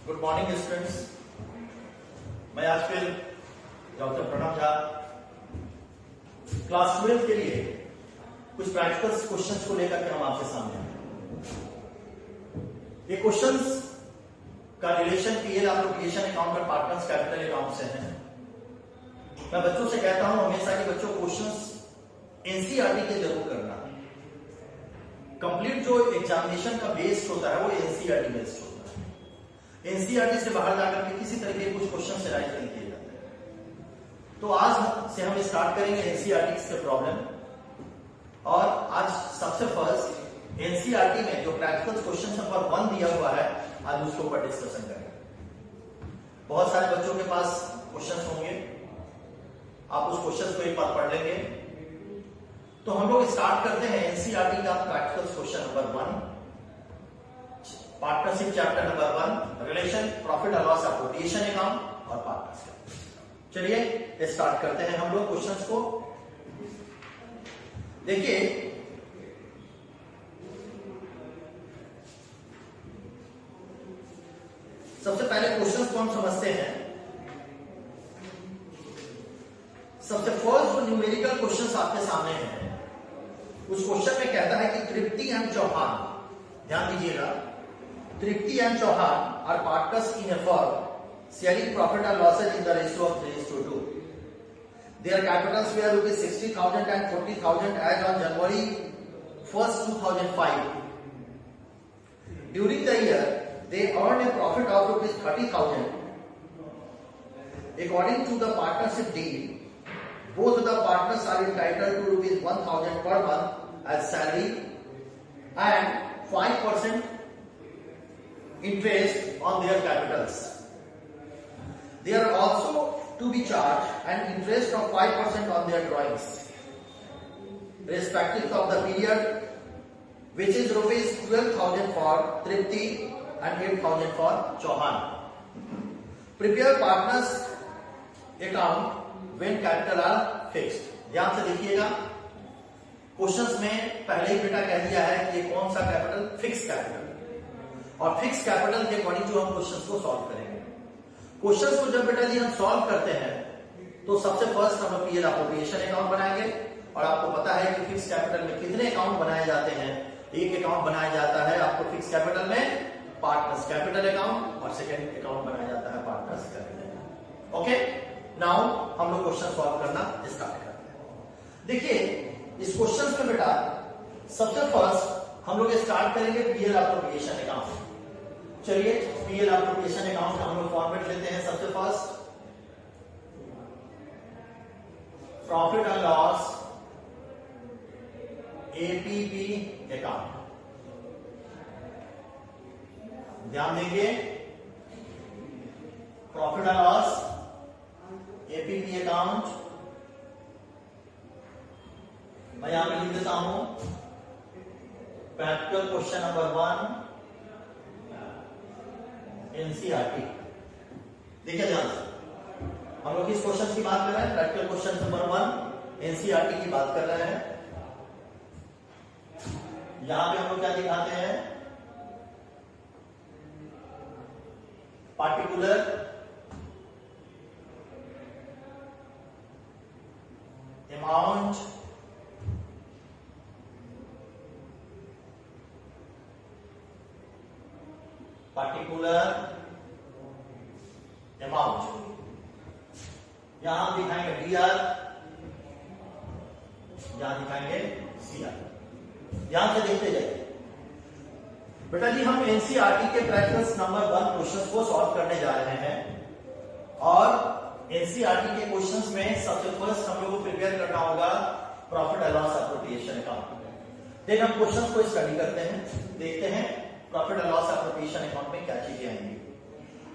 Good morning students. मैं आज फिर डॉक्टर प्रणव झा क्लास 12 के लिए कुछ प्रैक्टिकल क्वेश्चंस को लेकर के हम आपके सामने हैं। ये क्वेश्चंस का रिलेशन पीएल एप्लीकेशन अकाउंट और पार्टनर्स कैपिटल अकाउंट से है। मैं बच्चों से कहता हूं हमेशा कि बच्चों क्वेश्चंस एनसीईआरटी के जरूर करना। कंप्लीट जो एग्जामिनेशन का बेस्ड होता है वो एनसीईआरटी बेस्ड होता है। एनसीईआरटी से बाहर जाकर के किसी तरह के कुछ क्वेश्चन से राइट नहीं किए जाते हैं। तो आज से हम स्टार्ट करेंगे एनसीईआरटी से प्रॉब्लम। और आज सबसे फर्स्ट एनसीईआरटी में जो प्रैक्टिकल क्वेश्चन नंबर 1 दिया हुआ है, आज उसके ऊपर डिस्कशन करेंगे। बहुत सारे बच्चों के पास क्वेश्चन होंगे, आप उस क्वेश्चन को एक बार पढ़ लेंगे। तो हम लोग स्टार्ट करते हैं एनसीईआरटी का practical question number 1, partnership chapter number 1, relation profit और लॉस एप्रोप्रिएशन अकाउंट और पार्टनरशिप। चलिए स्टार्ट करते हैं हम लोग क्वेश्चंस को। देखिए, सबसे पहले क्वेश्चंस को हम समझते हैं। सबसे फर्स्ट जो न्यूमेरिकल क्वेश्चंस आपके सामने हैं, उस क्वेश्चन में कहता है कि तृप्ति एंड चौहान, ध्यान दीजिएगा, Tripti and Chauhan are partners in a firm sharing profit and losses in the ratio of 3:2. Their capitals were rupees 60,000 and 40,000 as on January 1st, 2005. During the year, they earned a profit of rupees 30,000. According to the partnership deal, both the partners are entitled to rupees 1,000 per month as salary and 5% interest on their capitals. They are also to be charged an interest of 5% on their drawings, respective of the period, which is rupees 12,000 for Tripti and 8,000 for Chauhan. Prepare partners account when capital are fixed. ध्यान से देखिएगा, questions में पहले ही बेटा कह दिया है कि कौन सा कैपिटल, फिक्स कैपिटल, और फिक्स कैपिटल के अकॉर्डिंग जो हम क्वेश्चंस को सॉल्व करेंगे। क्वेश्चंस को जब बेटा जी हम सॉल्व करते हैं तो सबसे फर्स्ट हम पीएल एप्रोप्रिएशन अकाउंट बनाएंगे। और आपको पता है कि फिक्स कैपिटल में कितने अकाउंट बनाए जाते हैं? एक अकाउंट बनाया जाता है आपको फिक्स कैपिटल में, पार्टनर्स कैपिटल अकाउंट, और सेकंड अकाउंट बनाया जाता है partners capital account. Okay, now हम लोग क्वेश्चन सॉल्व करना स्टार्ट करते हैं। देखिए, इस क्वेश्चन में बेटा सबसे फर्स्ट हम लोग स्टार्ट करेंगे पीएल एप्रोप्रिएशन अकाउंट। चलिए, पीएल एप्रोप्रिएशन अकाउंट का हम लोग फॉर्मेट लेते हैं। सबसे first profit and loss APP account. ध्यान देंगे, profit and loss APP account. मैं यहां पे लिख देता हूं प्रैक्टिकल क्वेश्चन नंबर 1 एनसीईआरटी। देखिए ध्यान से, हम लोग किस क्वेश्चन की बात कर रहे हैं? प्रैक्टिकल क्वेश्चन नंबर 1 एनसीईआरटी की बात कर रहे हैं। यहां पे हम लोग क्या दिखाते हैं? पार्टिकुलर अमाउंट यहां हम दिखाएंगे डीआर, यहां दिखाएंगे सीआर। ध्यान से देखते जाइए बेटा जी, हम एनसीईआरटी के प्रैक्टिकल नंबर 1 क्वेश्चंस को सॉल्व करने जा रहे हैं। और एनसीईआरटी के क्वेश्चंस में सबसे फर्स्ट हम लोग को प्रिपेयर करना होगा profit and loss appropriation account. Then हम क्वेश्चंस को स्टडी करते हैं, देखते हैं profit and loss appropriation account में क्या चीजें आएंगी।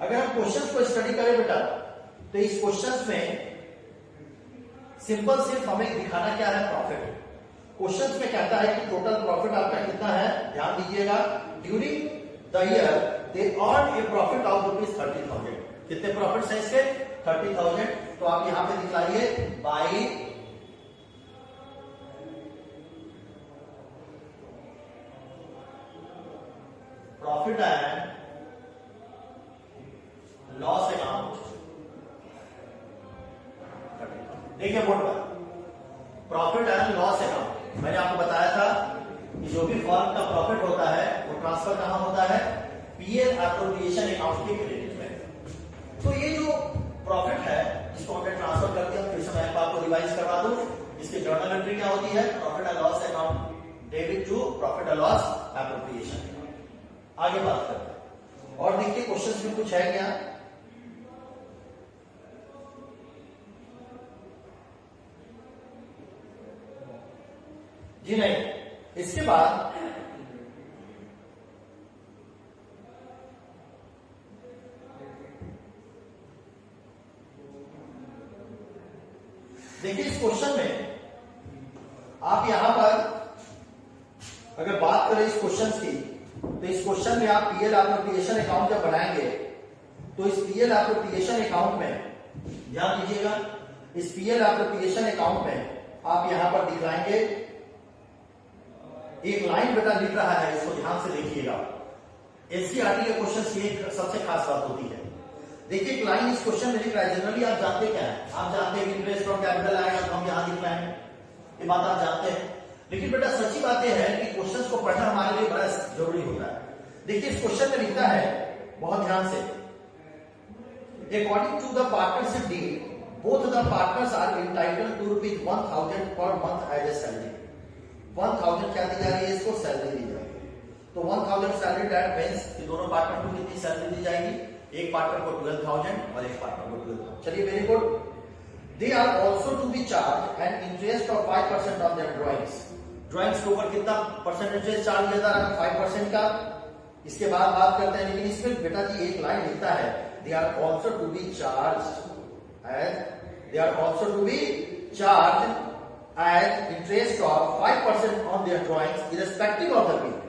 अगर हम क्वेश्चंस को स्टडी करें बेटा, तो इस क्वेश्चंस में सिंपल सिर्फ हमें दिखाना क्या है? प्रॉफिट। क्वेश्चंस में कहता है कि टोटल प्रॉफिट आपका कितना है? ध्यान दीजिएगा, during the year they earn A profit of rupees 30,000। कितने प्रॉफिट है इसके? 30,000। तो आप यहां पे दिखाइए by profit and loss account. देखिए बोर्ड पर प्रॉफिट एंड लॉस अकाउंट, मैंने आपको बताया था कि जो भी फर्म का प्रॉफिट होता है वो ट्रांसफर कहां होता है, पीएल एप्रोप्रिएशन अकाउंट के क्रेडिट में। तो ये जो प्रॉफिट है इसको हमने ट्रांसफर कर दिया, फिर से मैं आपको रिवाइज करवा दूं। इसकी जर्नल एंट्री क्या होती है, profit and loss account debit to profit and loss appropriation. आगे बात करते हैं और देखिए क्वेश्चन में कुछ है क्या। जी नहीं, इसके बाद देखिए इस क्वेश्चन में आप यहां पर अगर बात करें इस क्वेश्चन की, तो इस क्वेश्चन में आप पीएल एप्रोप्रिएशन अकाउंट जब बनाएंगे तो इस पीएल एप्रोप्रिएशन अकाउंट में ध्यान दीजिएगा, इस पीएल एप्रोप्रिएशन अकाउंट में आप यहां पर दिखलाएंगे एक लाइन बेटा लिख रहा है, इसको ध्यान से देखिएगा। एनसीईआरटी के क्वेश्चन की एक सबसे खास बात होती है, देखिए एक लाइन इस क्वेश्चन में लिख रहा है। जनरली आप जानते क्या है, आप जानते हैं कि इंटरेस्ट फ्रॉम कैपिटल आएगा तो हम यहां लिख पाएंगे, ये बात आप जानते हैं। लेकिन बेटा सच्ची बात यह है कि क्वेश्चंस को पढ़ना हमारे लिए बड़ा जरूरी होता है। देखिए इस क्वेश्चन में लिखा है बहुत ध्यान से, according to the partnership deed both the partners are entitled to ₹1000 per month as a salary. 1000 क्या दी जा रही है, इसको सैलरी दी जाएगी। तो 1000 सैलरी दैट मींस कि दोनों पार्टनर को कितनी सैलरी दी जाएगी, एक पार्टनर को 12,000 और एक पार्टनर को 12,000। चलिए very good. They are also to be charge and interest of 5% on their drawings. Drawings के ऊपर कितना परसेंट इंटरेस्ट चार्ज किया जा रहा है, 5% का। इसके बाद बात करते हैं, लेकिन इसमें बेटा जी एक लाइन लिखता है, they are also to be charge as they are also to be charge as interest of 5% on their drawings irrespective of the period.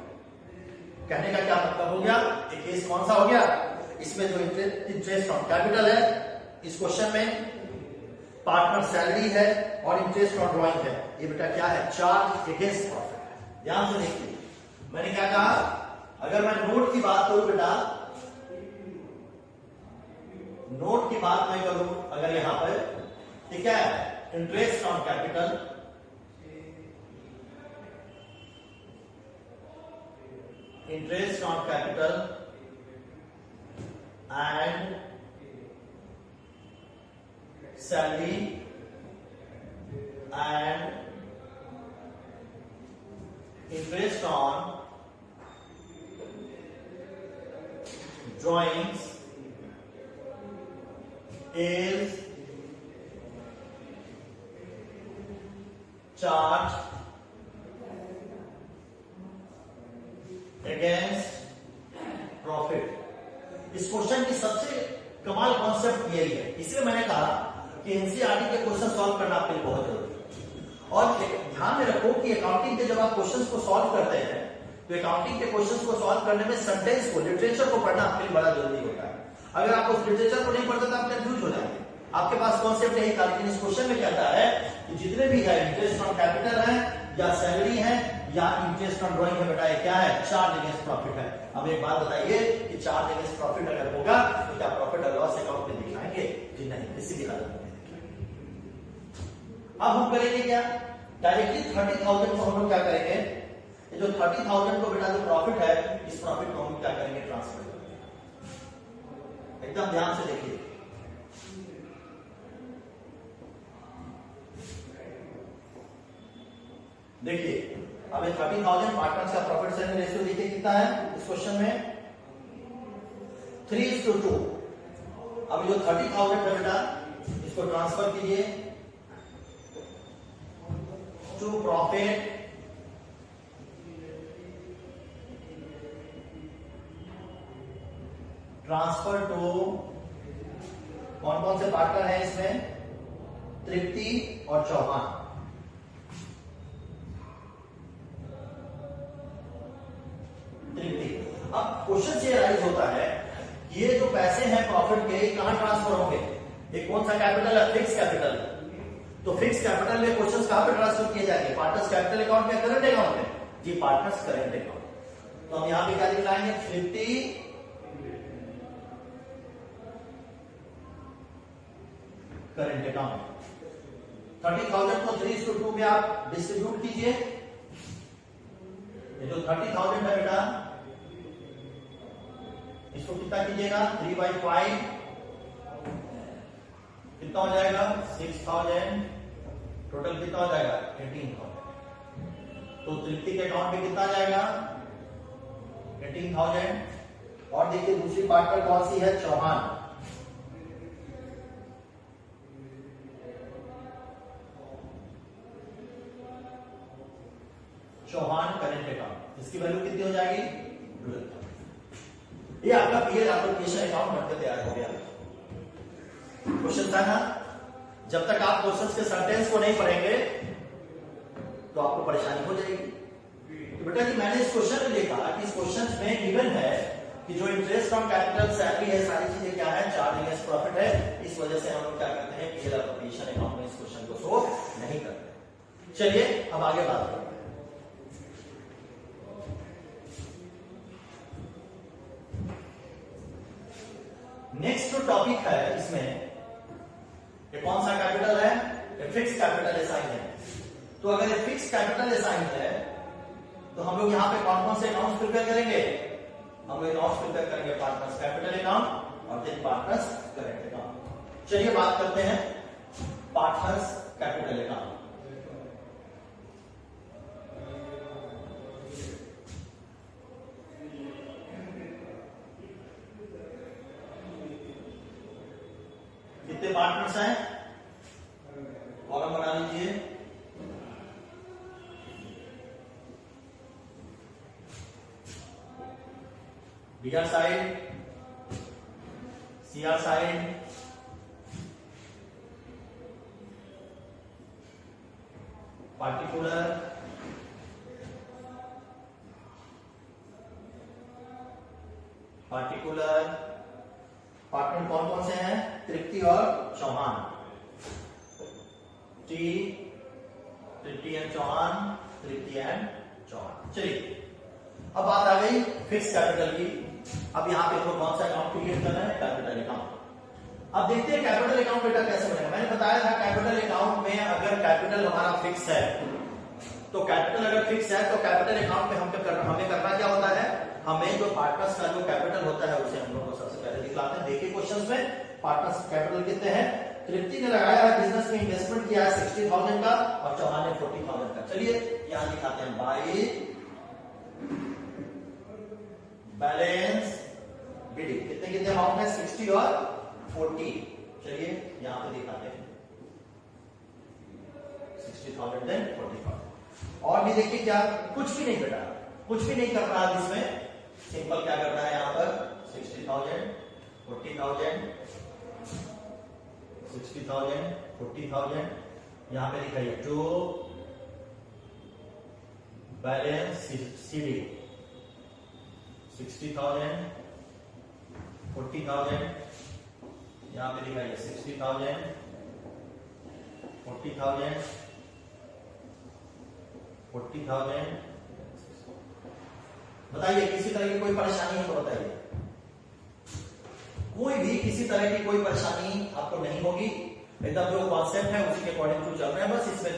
कहने का क्या मतलब हो गया, एक केस कौन सा हो गया, इसमें जो इंटरेस्ट ऑन कैपिटल है, इस क्वेश्चन में पार्टनर सैलरी है और इंटरेस्ट ऑन ड्रॉइंग है, ये बेटा क्या है, चार्ज अगेंस्ट प्रॉफिट है। ध्यान से देखिए मैंने क्या कहा, अगर मैं नोट की बात करूं बेटा, नोट की बात मैं करूं अगर यहां पर, तो क्या है, interest on capital interest on capital and salary and interest on drawings is charge against profit. इस क्वेश्चन की सबसे कमाल कॉन्सेप्ट यही है, इसलिए मैंने कहा कि एनसीईआरटी के क्वेश्चन सॉल्व करना आपके लिए बहुत जरूरी है। और ध्यान में रखो कि अकाउंटिंग के जब आप क्वेश्चंस को सॉल्व करते हैं तो अकाउंटिंग के क्वेश्चंस को सॉल्व करने में सेंटेंस को, लिटरेचर को पढ़ना आपके लिए बड़ा जरूरी होता है। अगर आप उस लिटरेचर को नहीं पढ़ते तो आप कंफ्यूज हो जाएंगे। आपके पास कॉन्सेप्ट यही था, लेकिन इस क्वेश्चन में कहता है कि जितने भी है इंटरेस्ट ऑन कैपिटल है या सैलरी है या इंटरेस्ट ऑन ड्रॉइंग है, बेटा ये क्या है, चार्ज अगेंस्ट प्रॉफिट है। अब एक बात बताइए कि चार्ज अगेंस्ट प्रॉफिट अगर होगा तो क्या प्रॉफिट और लॉस अकाउंट में दिखाएंगे कि नहीं, किसी भी हालत में दिखाएंगे। अब हम करेंगे क्या, डायरेक्टली 30,000 को हम लोग क्या करेंगे, ये जो 30,000 को बेटा जो प्रॉफिट है, इस प्रॉफिट को हम क्या करेंगे, ट्रांसफर करेंगे। एकदम ध्यान से देखिए, देखिए अब ये 30,000 पार्टनर्स का प्रॉफिट शेयरिंग रेशियो देखिए कितना है इस क्वेश्चन में, 3:2। अब जो 30,000 है बेटा इसको ट्रांसफर कीजिए टू प्रॉफिट ट्रांसफर टू, कौन कौन से पार्टनर हैं इसमें, तृप्ति और चौहान। अब क्वेश्चन ये राइज होता है, ये जो पैसे हैं प्रॉफिट के कहां ट्रांसफर होंगे, ये कौन सा कैपिटल है, फिक्स कैपिटल। तो फिक्स कैपिटल में क्वेश्चंस कहां पे ट्रांसफर किए जाएंगे, पार्टनर्स कैपिटल अकाउंट में, करंट अकाउंट में, जी पार्टनर्स करंट अकाउंट। तो हम यहां पे क्या दिखाएंगे, 50 करेंट अकाउंट। 30,000 को 3:2 में आप डिस्ट्रीब्यूट कीजिए। ये जो 30,000 है बेटा, इसको कितना कीजिएगा, 3/5 कितना हो जाएगा, 6,000। टोटल कितना हो जाएगा, 18,000। तो तृप्ति के अकाउंट में कितना जाएगा, 18,000। और देखिए दूसरी पार्टनर कौन सी है, चौहान। चौहान करेंट अकाउंट, इसकी वैल्यू कितनी हो जाएगी, 12,000। ये आपका पीएल एप्लीकेशन अकाउंट बनकर तैयार हो गया। क्वेश्चन था ना, जब तक आप क्वेश्चंस के सेंटेंस को नहीं पढ़ेंगे तो आपको परेशानी हो जाएगी। तो बेटा जी मैंने इस क्वेश्चन में देखा कि इस क्वेश्चन में गिवन है कि जो इंटरेस्ट ऑन कैपिटल, सैलरी है, सारी चीजें क्या है, चार्ज अगेंस्ट प्रॉफिट है। इस वजह से हम लोग क्या करते हैं, पीएल एप्लीकेशन अकाउंट में इस क्वेश्चन को सोल्व नहीं करते। चलिए अब आगे बात करते हैं। नेक्स्ट जो टॉपिक है इसमें, ये कौन सा कैपिटल है, ये फिक्स कैपिटल असाइन है। तो अगर ये फिक्स कैपिटल असाइन है तो हम लोग यहाँ पे कौन कौन से अकाउंट्स प्रिपेयर करेंगे, हम लोग अकाउंट्स प्रिपेयर करेंगे, पार्टनर्स कैपिटल अकाउंट और देन पार्टनर्स करेंट अकाउंट। चलिए बात करते हैं पार्टनर्स कैपिटल अकाउंट। कितने पार्टनर्स हैं, कॉलम बना लीजिए। BR side, CR side, particular, particular. Partner कौन कौन से हैं, तृप्ति और चौहान। Tripti and Chauhan, Tripti and Chauhan. चलिए अब बात आ गई फिक्स कैपिटल की। अब यहाँ पे तो कौन सा अकाउंट क्रिएट करना है, कैपिटल अकाउंट। अब देखते हैं कैपिटल अकाउंट बेटा कैसे बनेगा। मैंने बताया था कैपिटल अकाउंट में अगर कैपिटल हमारा फिक्स है, तो कैपिटल अगर फिक्स है तो कैपिटल अकाउंट में हमें करना क्या होता है, हमें जो पार्टनर्स का जो कैपिटल होता है उसे हम लोग को सबसे पहले दिखलाते हैं। देखिए क्वेश्चन में पार्टनर्स कैपिटल कितने हैं, तृप्ति ने लगाया है, बिजनेस में इन्वेस्टमेंट किया है 60,000 का और चौहान ने 40,000 का। चलिए यहां दिखाते हैं बाई बैलेंस बिडिंग, कितने कितने अमाउंट है, 60 और 40। चलिए यहां पे दिखाते हैं 60,000 देन 40,000। और भी देखिए क्या, कुछ भी नहीं बेटा, कुछ भी नहीं करना है इसमें, सिंपल क्या करना है यहाँ पर 60,000 40,000 60,000 40,000। यहां पे दिखाइए जो बैलेंस सीडी 60,000 40,000। यहां पे दिखाइए 60,000 40,000 40,000। बताइए किसी तरह की कोई परेशानी है तो बताइए, कोई भी किसी तरह की कोई परेशानी आपको नहीं होगी। एकदम जो कॉन्सेप्ट है उसी के अकॉर्डिंग टू चल रहे हैं। बस इसमें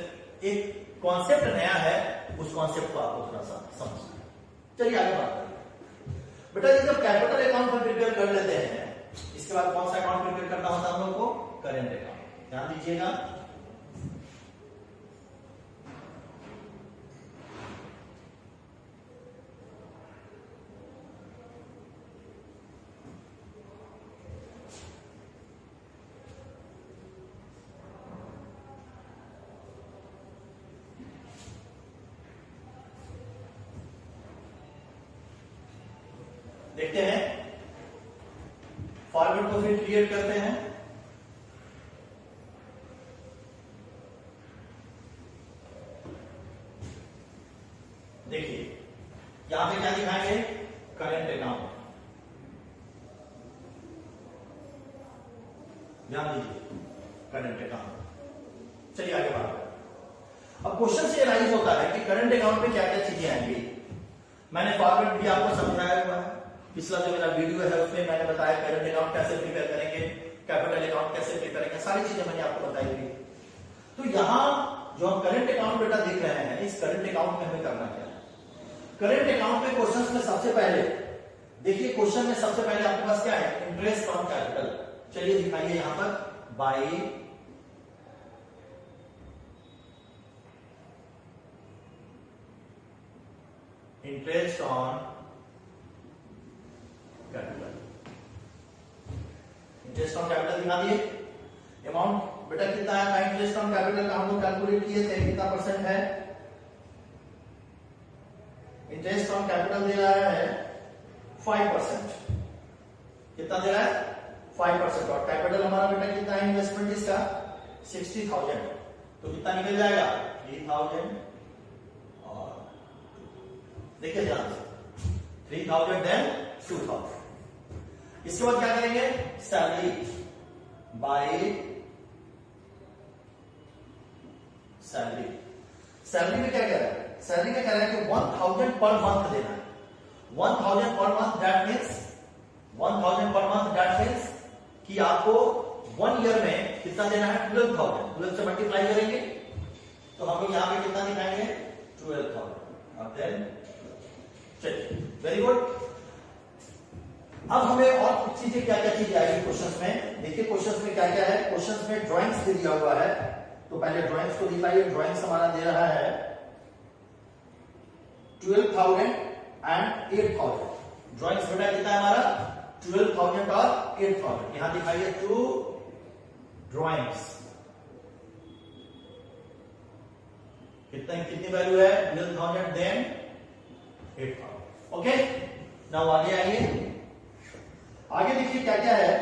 एक कॉन्सेप्ट नया है, उस कॉन्सेप्ट को आपको थोड़ा सा समझना है। चलिए आगे बात करें बेटा जी। जब कैपिटल अकाउंट पर प्रिपेयर कर लेते हैं, इसके बाद कौन सा अकाउंट प्रिपेयर करना होता है हम लोग को, करेंट अकाउंट। ध्यान दीजिएगा, देखते हैं फॉर्मेट को फिर क्रिएट करते हैं। देखिए यहां पे क्या दिखाएंगे, करेंट अकाउंट। ध्यान दीजिए करेंट अकाउंट। चलिए आगे बात करें। अब क्वेश्चन से राइज होता है कि करंट अकाउंट में क्या क्या चीजें आएंगी। मैंने फॉर्मेट भी आपको समझाया हुआ है, पिछला जो मेरा वीडियो है उसमें मैंने बताया करंट अकाउंट कैसे प्रिपेयर करेंगे, कैपिटल अकाउंट कैसे पे करेंगे, सारी चीजें मैंने आपको बताई थी। तो यहां जो हम करंट अकाउंट बेटा देख रहे हैं, इस करंट अकाउंट में हमें करना क्या है? करंट अकाउंट में क्वेश्चंस में सबसे पहले देखिए, क्वेश्चन में सबसे पहले आपके पास क्या है? Interest on capital. चलिए दिखाइए यहां पर, bye interest on capital. Interest on capital दिखा दिए। अमाउंट बेटा कितना है? इंटरेस्ट ऑन कैपिटल का हम लोग कैलकुलेट किए थे, कितना परसेंट है? इंटरेस्ट ऑन कैपिटल दे रहा है 5%। कितना दे रहा है? 5%। और कैपिटल हमारा बेटा कितना है इन्वेस्टमेंट इसका? 60,000। तो कितना निकल जाएगा? 3,000। और देखिए ध्यान से, 3,000 देन 2,000। इसके बाद क्या करेंगे? Salary by salary. सैलरी में क्या कह रहा है? सैलरी में कह रहा है कि 1,000 पर मंथ देना है। 1,000 per month, that means 1,000 per month, that means कि आपको 1 ईयर में कितना देना है? 12,000। 12 से मल्टीप्लाई करेंगे तो हम लोग यहां पे कितना दिखाएंगे? 12,000। अब देन चलिए, वेरी गुड। अब हमें और कुछ चीजें, क्या क्या चीजें आएगी क्वेश्चंस में? देखिए क्वेश्चंस में क्या क्या है। क्वेश्चंस में ड्राइंग्स दे दिया हुआ है, तो पहले ड्राइंग्स को दिखाइए। ड्राइंग्स हमारा दे रहा है 12,000 एंड 8,000। ड्राइंग्स बेटा कितना है हमारा? 12,000 और 8,000। यहां दिखाइए 2 ड्राइंग्स। कितनी वैल्यू है? 12,000 देन 8,000। ओके, नाउ आगे आइए। आगे देखिए क्या क्या है।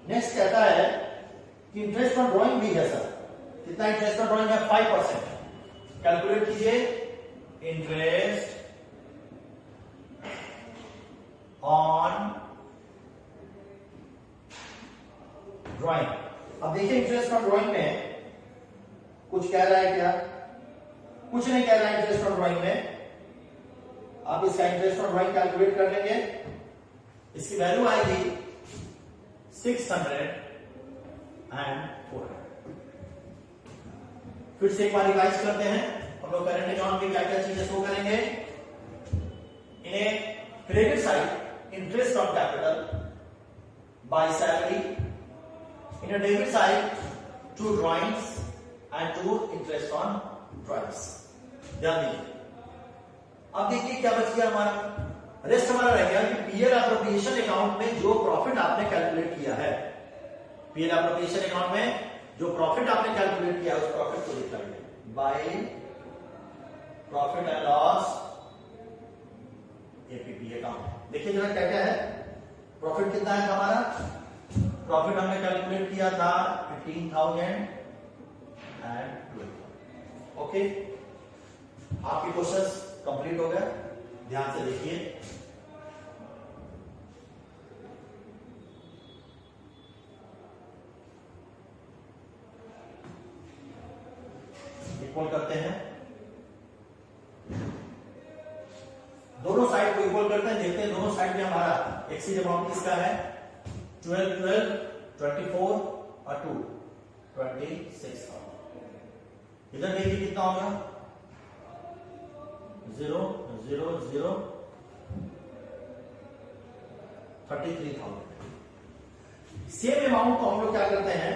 नेक्स्ट कहता है कि इंटरेस्ट ऑन ड्राइंग भी है सर। कितना इंटरेस्ट ऑन ड्राइंग है? 5%। कैलकुलेट कीजिए। Interest on drawing. अब देखिए इंटरेस्ट ऑन ड्राइंग में कुछ कह रहा है क्या? कुछ नहीं कह रहा है इंटरेस्ट ऑन ड्राइंग में। आप इसका इंटरेस्ट ऑन ड्राइंग कैलकुलेट कर लेंगे। इसकी वैल्यू आएगी 600 एंड 400। फिर से एक बार रिवाइज करते हैं। हम लोग करंट अकाउंट में क्या क्या चीजें शो करेंगे? इन्हें credit side interest on capital by salary, in debit side 2 drawings and 2 interest on drawings. ध्यान दीजिए। अब देखिए क्या बच गया हमारा। रेस्ट हमारा रह गया कि पीएल एप्रोप्रिएशन अकाउंट में जो प्रॉफिट आपने कैलकुलेट किया है, पीएल एप्रोप्रिएशन अकाउंट में जो प्रॉफिट आपने कैलकुलेट किया है, उस प्रॉफिट को दिखाइए by profit and loss APP account. देखिए जरा क्या क्या है। प्रॉफिट कितना है हमारा? प्रॉफिट हमने कैलकुलेट किया था 15,000 एंड 12,000। ओके, आपके क्वेश्चंस कंप्लीट हो गए। ध्यान से देखिए। इक्वल करते हैं, दोनों साइड को इक्वल करते हैं। देखते हैं दोनों साइड में हमारा एक्सीड अमाउंट किसका है? 12, 12, 24 और 2 26। इधर देखिए कितना होगा? 0, 0, 0, 33,000। सेम अमाउंट को हम लोग क्या करते हैं?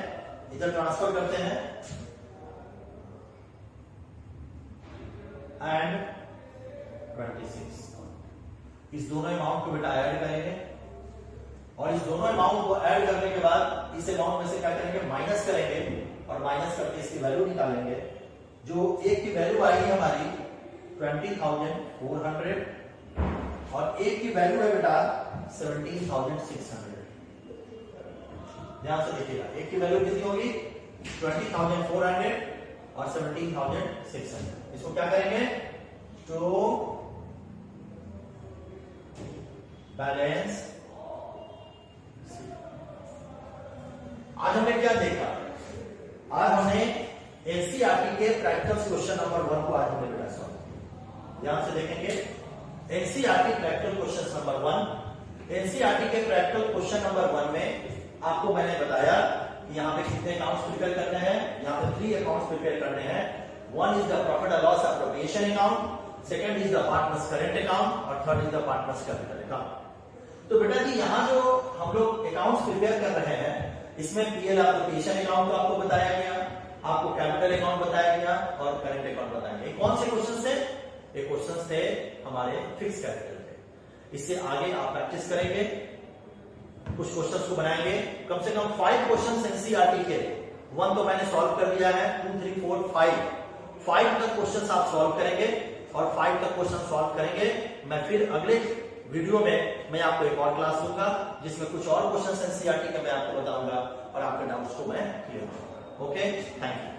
इधर ट्रांसफर करते हैं एंड 26। इस दोनों अमाउंट को बेटा ऐड करेंगे और इस दोनों अमाउंट को ऐड करने के बाद इस अमाउंट में से क्या करेंगे? माइनस करेंगे और माइनस करके इसकी वैल्यू निकालेंगे। जो एक की वैल्यू आएगी हमारी 20,400 और एक की वैल्यू है बेटा 17,600। ध्यान से देखिएगा, एक की वैल्यू कितनी होगी? 20,400 और 17,600। इसको क्या करेंगे? तो बैलेंस। आज हमने क्या देखा? आज हमने एनसीईआरटी के प्रैक्टिकल क्वेश्चन नंबर 1 को आज हमने बेटा सॉल्व। ध्यान से देखेंगे। NCERT practical question number 1। NCERT के प्रैक्टिकल क्वेश्चन नंबर 1 में आपको मैंने बताया कि यहाँ पे कितने अकाउंट्स प्रिपेयर करने हैं, यहाँ पे 3 अकाउंट्स प्रिपेयर करने हैं। One is the profit and loss appropriation account, second is the partners current account और third is the partners capital account. तो बेटा जी यहाँ जो हम लोग अकाउंट्स प्रिपेयर कर रहे हैं, इसमें पीएल एप्रोप्रिएशन अकाउंट को आपको बताया गया, आपको कैपिटल अकाउंट बताया गया और करेंट अकाउंट बताया गया। कौन से क्वेश्चन थे? ये क्वेश्चन थे हमारे फिक्स कैपिटल पे। इससे आगे आप प्रैक्टिस करेंगे, कुछ क्वेश्चंस को बनाएंगे, कम से कम 5 क्वेश्चंस एनसीईआरटी के। 1 तो मैंने सॉल्व कर दिया है, 2 3 4 5 तक क्वेश्चंस आप सॉल्व करेंगे और 5 तक क्वेश्चन सॉल्व करेंगे। मैं फिर अगले वीडियो में मैं आपको एक और क्लास दूंगा जिसमें कुछ और क्वेश्चंस एनसीईआरटी के मैं आपको बताऊंगा और आपके डाउट्स को मैं क्लियर करूंगा। Okay, thank you.